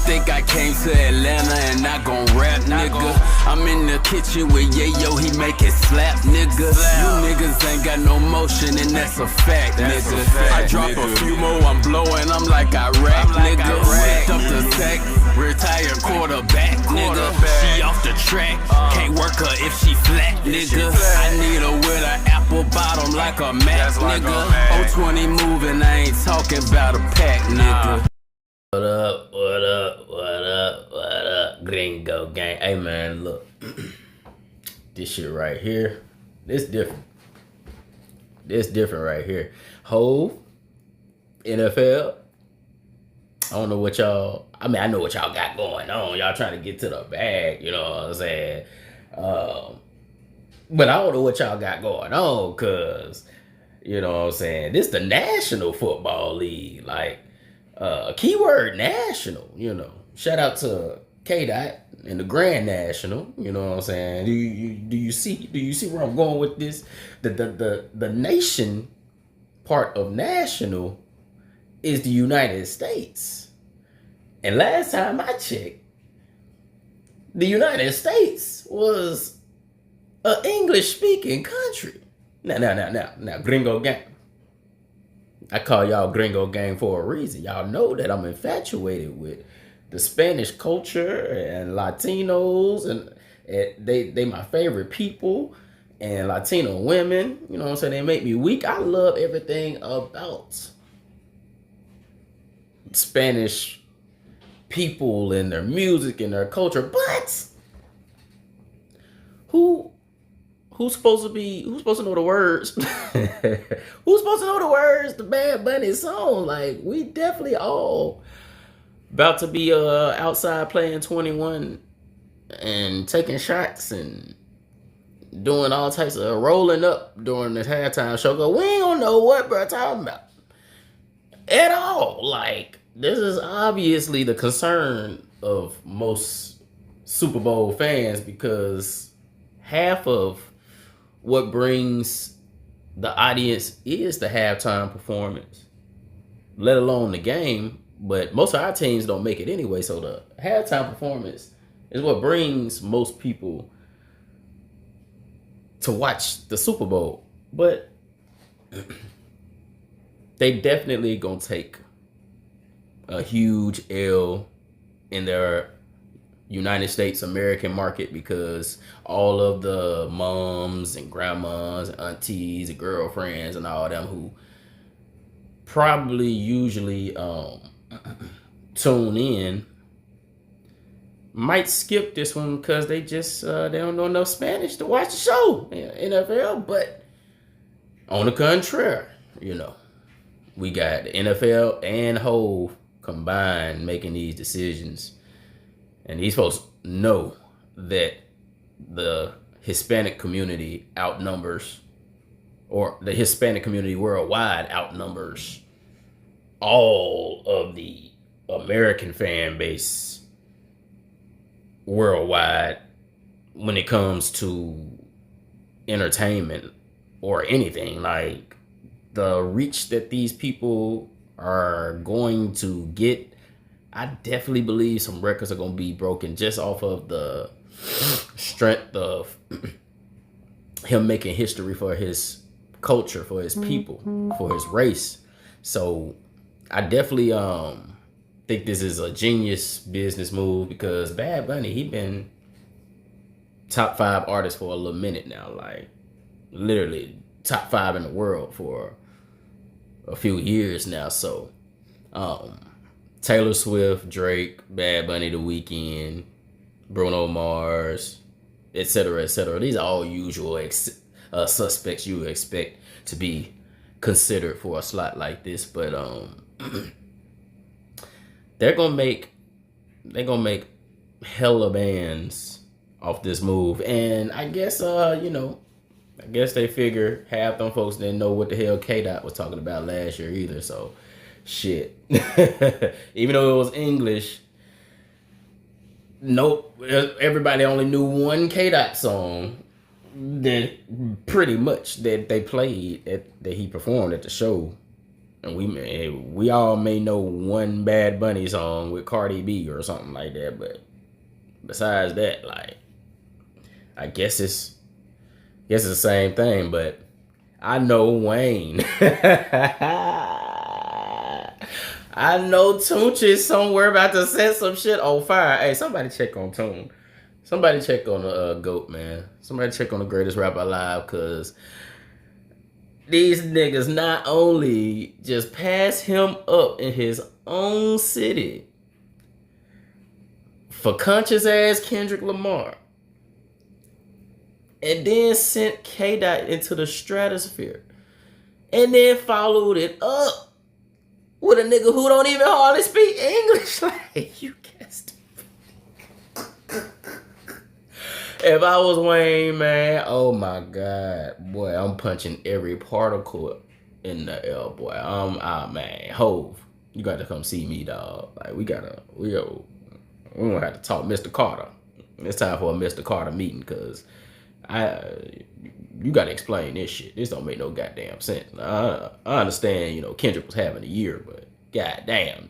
think I came to Atlanta and not gon' rap, nigga. I'm in the kitchen with Yayo, he make it slap, nigga. You niggas ain't got no motion and that's a fact, nigga. I drop a few more, I'm blowing, I'm like Iraq, nigga. Whipped up the sack, retired quarterback, nigga. She off the track, can't work her if she flat, nigga. I need her with an apple bottom like a Mac, nigga. 020 moving, I ain't talking about a pack, nigga. What up, what up, what up, what up, Gringo gang. Hey man, look, this shit right here, this different. This different right here. Hove, NFL, I don't know what y'all, I mean, I know what y'all got going on. Y'all trying to get to the bag, you know what I'm saying? But I don't know what y'all got going on, cause, you know what I'm saying, this the National Football League, like, keyword national, you know. Shout out to K-Dot and the Grand National, you know what I'm saying? Do you see where I'm going with this? The nation part of national is the United States. And last time I checked, the United States was an English-speaking country. Now, Gringo gang. I call y'all Gringo gang for a reason. Y'all know that I'm infatuated with the Spanish culture and Latinos, and they my favorite people, and Latino women. You know what I'm saying? They make me weak. I love everything about Spanish people and their music and their culture. But who's supposed to know the words? Who's supposed to know the words to Bad Bunny's song? Like, we definitely all about to be outside playing 21 and taking shots and doing all types of rolling up during this halftime show. Cause we ain't gonna know what bro talking about at all. Like, this is obviously the concern of most Super Bowl fans, because half of what brings the audience is the halftime performance, let alone the game. But most of our teams don't make it anyway, so the halftime performance is what brings most people to watch the Super Bowl. But they definitely gonna take a huge L in their United States American market, because all of the moms and grandmas and aunties and girlfriends and all them who probably usually tune in might skip this one because they just they don't know enough Spanish to watch the show, NFL. But on the contrary, you know, we got the NFL and Hove combined making these decisions. And these folks know that the Hispanic community outnumbers, or the Hispanic community worldwide outnumbers all of the American fan base worldwide when it comes to entertainment or anything. Like, the reach that these people are going to get, I definitely believe some records are going to be broken just off of the strength of him making history for his culture, for his people, for his race. So I definitely think this is a genius business move, because Bad Bunny, he been top 5 artist for a little minute now. Like, literally top 5 in the world for a few years now. So Taylor Swift, Drake, Bad Bunny, The Weeknd, Bruno Mars, etc., etc. These are all usual suspects you would expect to be considered for a slot like this. But they're gonna make hella bands off this move. And I guess I guess they figure half them folks didn't know what the hell K-Dot was talking about last year either. So shit. Even though it was English, nope, everybody only knew one K-Dot song that pretty much that they played that he performed at the show And we all may know one Bad Bunny song with Cardi B or something like that, but besides that, like, I guess it's the same thing. But I know Wayne. I know Tunch is somewhere about to set some shit on fire. Hey, somebody check on Tune. Somebody check on the GOAT, man. Somebody check on the greatest rapper alive, because these niggas not only just pass him up in his own city for conscious ass Kendrick Lamar, and then sent K-Dot into the stratosphere, and then followed it up with a nigga who don't even hardly speak English. Like, you guessed it. If I was Wayne, man, oh my God, boy, I'm punching every particle in the air, boy. Man, Hove, you got to come see me, dog. Like, we gonna have to talk Mr. Carter. It's time for a Mr. Carter meeting, cause you gotta explain this shit. This don't make no goddamn sense. I understand, you know, Kendrick was having a year, but goddamn,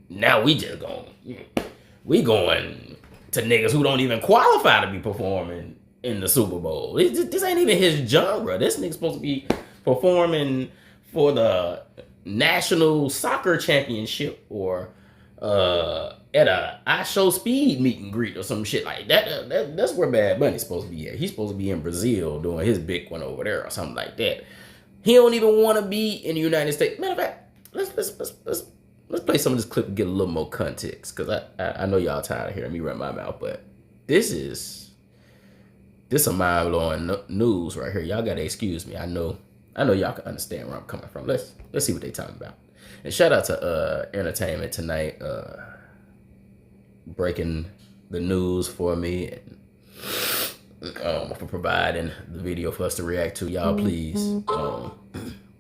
now we going to niggas who don't even qualify to be performing in the Super Bowl. This ain't even his genre. This nigga's supposed to be performing for the National Soccer Championship or at a I Show Speed meet and greet or some shit like that. That's where Bad Bunny's supposed to be at. He's supposed to be in Brazil doing his big one over there or something like that. He don't even want to be in the United States. Matter of fact, let's play some of this clip and get a little more context, because I know y'all tired of hearing me run my mouth, but this some mind blowing news right here. Y'all gotta excuse me. I know y'all can understand where I'm coming from. Let's see what they talking about. And shout out to Entertainment Tonight, breaking the news for me and for providing the video for us to react to. Y'all,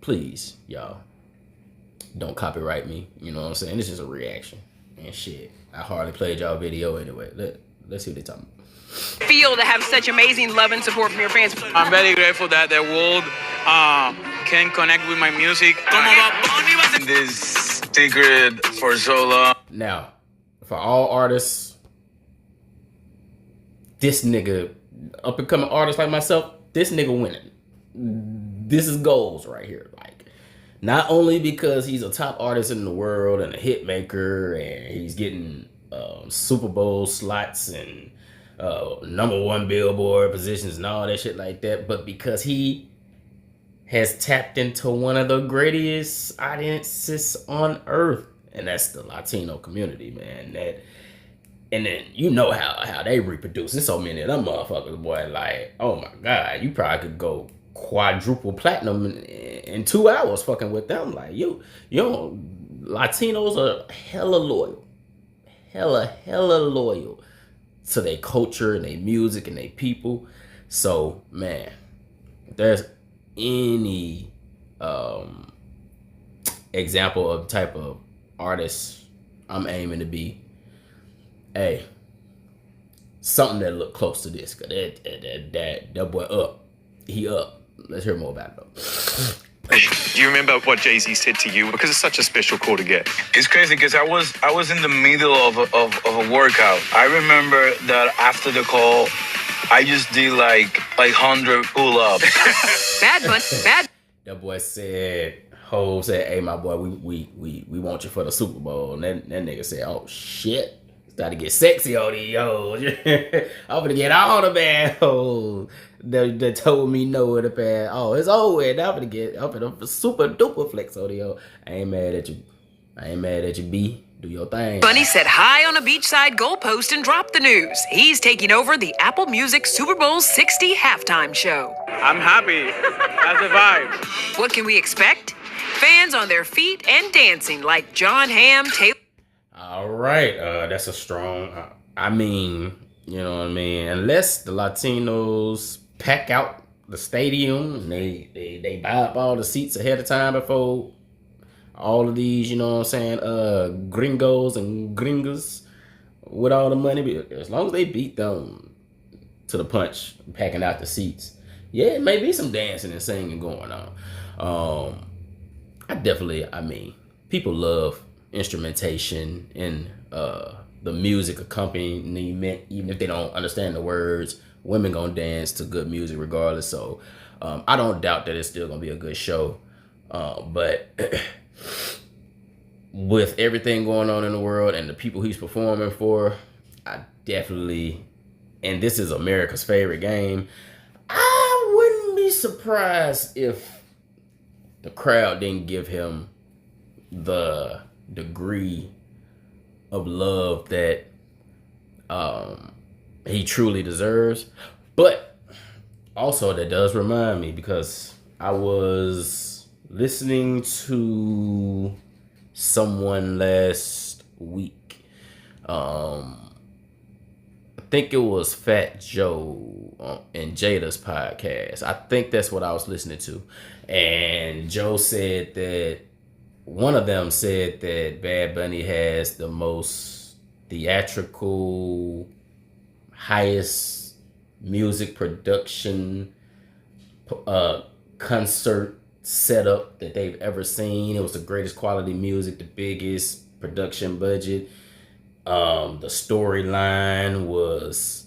please, y'all, don't copyright me. You know what I'm saying? This is a reaction and shit. I hardly played y'all video anyway. Let's see what they talking about. Feel to have such amazing love and support from your fans. I'm very grateful that the world can connect with my music. This secret for so long. Now, for all artists, this nigga, up and coming artists like myself, this nigga winning. This is goals right here. Like, not only because he's a top artist in the world and a hit maker, and he's getting Super Bowl slots and #1 Billboard positions and all that shit like that, but because he has tapped into one of the greatest audiences on earth, and that's the Latino community, man. And then you know how they reproduce. There's so many of them motherfuckers, boy. Like, oh my God, you probably could go quadruple platinum in 2 hours fucking with them. Like, you know, Latinos are hella loyal, hella loyal to their culture and their music and their people. So, man, if there's any example of type of artist I'm aiming to be, hey, something that look close to this, cause that boy up, he up. Let's hear more about it though. Do you remember what Jay-Z said to you? Because it's such a special call to get. It's crazy because I was in the middle of a workout. I remember that after the call, I just did like 100 pull-ups. Bad. That boy said, Hov said, hey, my boy, we want you for the Super Bowl. And that nigga said, oh, shit. Started to get sexy on these hoes. I'm gonna get all the bad hoes that told me no in the past. Oh, it's over. I'm gonna super duper flex on these hoes. I ain't mad at you, B. Do your thing. Bunny said hi on a beachside goalpost and dropped the news. He's taking over the Apple Music Super Bowl 60 halftime show. I'm happy. That's the vibe. What can we expect? Fans on their feet and dancing like John Hamm, Taylor. All right, that's a strong. I mean, you know what I mean. Unless the Latinos pack out the stadium and they buy up all the seats ahead of time before all of these, you know what I'm saying, gringos and gringas with all the money. As long as they beat them to the punch, packing out the seats, yeah, it may be some dancing and singing going on. I mean, people love instrumentation and the music accompaniment, even if they don't understand the words. Women gonna dance to good music regardless. So I don't doubt that it's still gonna be a good show. But with everything going on in the world and the people he's performing for, I definitely, and this is America's favorite game, I wouldn't be surprised if the crowd didn't give him the degree of love that he truly deserves. But also that does remind me, because I was listening to someone last week. I think it was Fat Joe and Jada's podcast. I think that's what I was listening to. And Joe said that one of them said that Bad Bunny has the most theatrical, highest music production concert setup that they've ever seen. It was the greatest quality music, the biggest production budget. The storyline was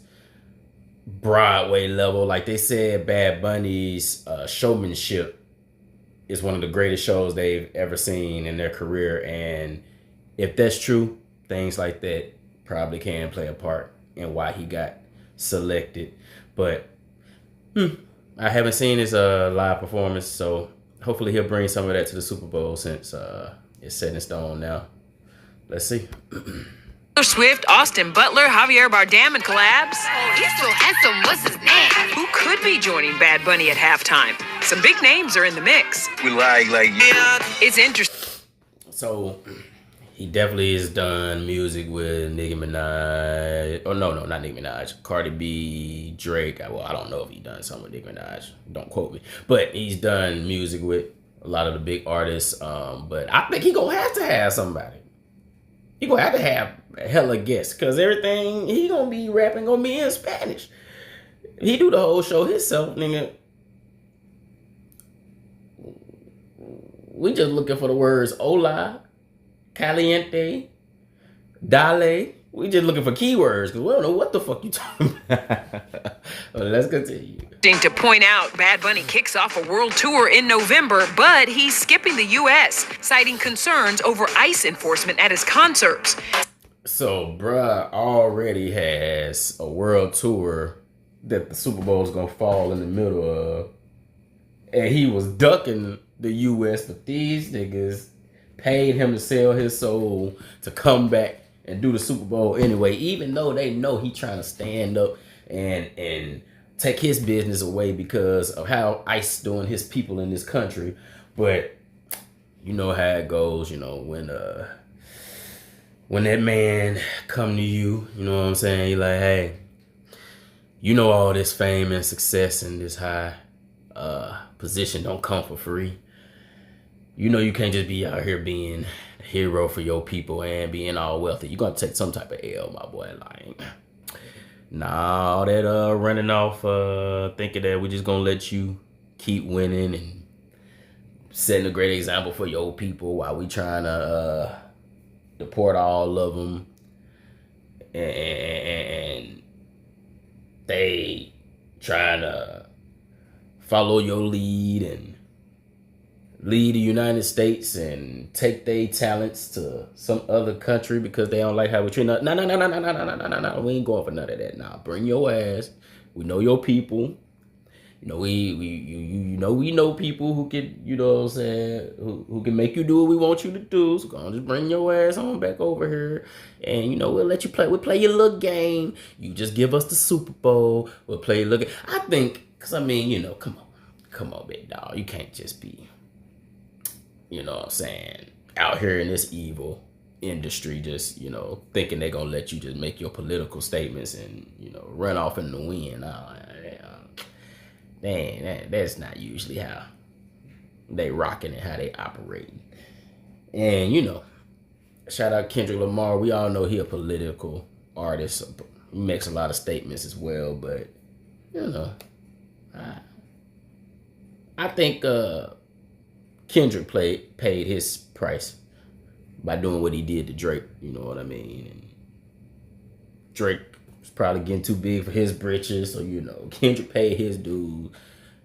Broadway level. Like they said, Bad Bunny's showmanship is one of the greatest shows they've ever seen in their career. And if that's true, things like that probably can play a part in why he got selected. But I haven't seen his live performance, so hopefully he'll bring some of that to the Super Bowl, since it's set in stone now. Let's see. Swift, Austin Butler, Javier Bardem, and collabs. Oh, he's so handsome. What's his name? Who could be joining Bad Bunny at halftime? Some big names are in the mix. We like It's interesting. So he definitely has done music with Nicki Minaj. Oh, no, not Nicki Minaj. Cardi B, Drake. Well, I don't know if he done something with Nicki Minaj. Don't quote me. But he's done music with a lot of the big artists. But I think he gonna have to have somebody. He gonna have to have hella guests, because everything he gonna be rapping gonna be in Spanish. He do the whole show himself, nigga. We just looking for the words hola, caliente, dale. We just looking for keywords, because we don't know what the fuck you talking about. Well, let's continue. To point out, Bad Bunny kicks off a world tour in November, but he's skipping the U.S., citing concerns over ICE enforcement at his concerts. So, bruh already has a world tour that the Super Bowl is going to fall in the middle of. And he was ducking the U.S., but these niggas paid him to sell his soul to come back and do the Super Bowl anyway, even though they know he trying to stand up and take his business away because of how ICE doing his people in this country. But you know how it goes, you know, when that man come to you, you know what I'm saying? He like, hey, you know all this fame and success and this high position don't come for free. You know you can't just be out here being a hero for your people and being all wealthy. You're going to take some type of L, my boy. Like, nah, all that running off, thinking that we're just going to let you keep winning and setting a great example for your people while we trying to deport all of them. And they trying to follow your lead and lead the United States and take their talents to some other country because they don't like how we treat them. No. We ain't going for none of that. Nah, bring your ass. We know your people. You know, we know people who can, you know what I'm saying, who can make you do what we want you to do. So go on, just bring your ass on back over here. And, you know, we'll let you play. We'll play your little game. You just give us the Super Bowl. We'll play your little game. I think, because, I mean, you know, come on, big dog. You can't just be, you know what I'm saying, out here in this evil industry just, you know, thinking they're going to let you just make your political statements and, you know, run off in the wind. That's not usually how they rocking and how they operating. And, you know, shout out Kendrick Lamar. We all know he a political artist. He makes a lot of statements as well. But, you know, I think Kendrick paid his price by doing what he did to Drake. You know what I mean? And Drake was probably getting too big for his britches, so Kendrick paid his dues.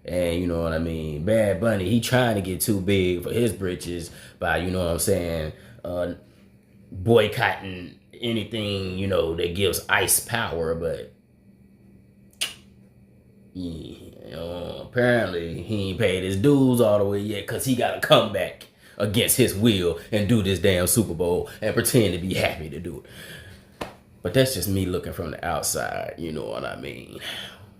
And you know what I mean? Bad Bunny, he trying to get too big for his britches by, boycotting anything, that gives Ice power, but apparently he ain't paid his dues all the way yet, because he got to come back against his will and do this damn Super Bowl and pretend to be happy to do it. But that's just me looking from the outside, you know what I mean?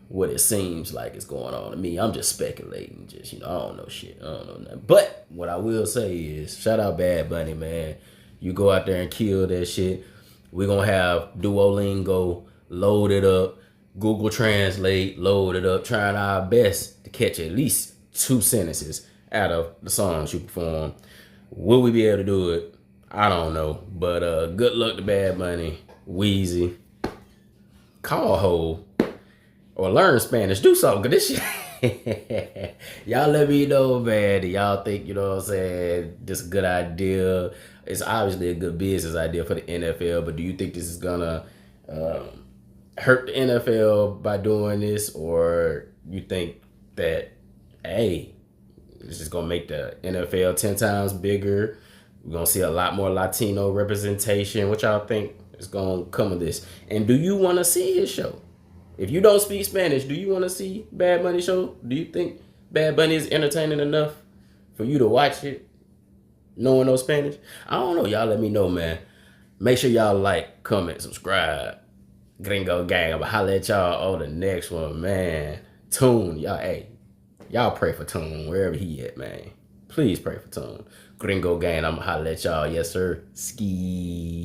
What it seems like is going on to me. I'm just speculating, I don't know shit. I don't know nothing. But what I will say is, shout out Bad Bunny, man. You go out there and kill that shit. We're going to have Duolingo loaded up, Google Translate loaded up, trying our best to catch at least 2 sentences out of the songs you perform. Will we be able to do it? I don't know. But good luck to Bad Bunny, Weezy. Call Ho. Or learn Spanish. Do something. Cause this shit. Y'all let me know, man. Do y'all think, this is a good idea? It's obviously a good business idea for the NFL, but do you think this is gonna hurt the NFL by doing this? Or you think that, hey, this is gonna make the NFL 10 times bigger? We're gonna see a lot more Latino representation. What y'all think is gonna come of this? And do you wanna see his show? If you don't speak Spanish, do you want to see Bad Bunny show? Do you think Bad Bunny is entertaining enough for you to watch it, knowing no Spanish? I don't know. Y'all let me know, man. Make sure y'all like, comment, subscribe. Gringo Gang. I'm going to holler at y'all on the next one, man. Tune. Y'all pray for Tune wherever he at, man. Please pray for Tune. Gringo Gang. I'm going to holler at y'all. Yes, sir. Ski.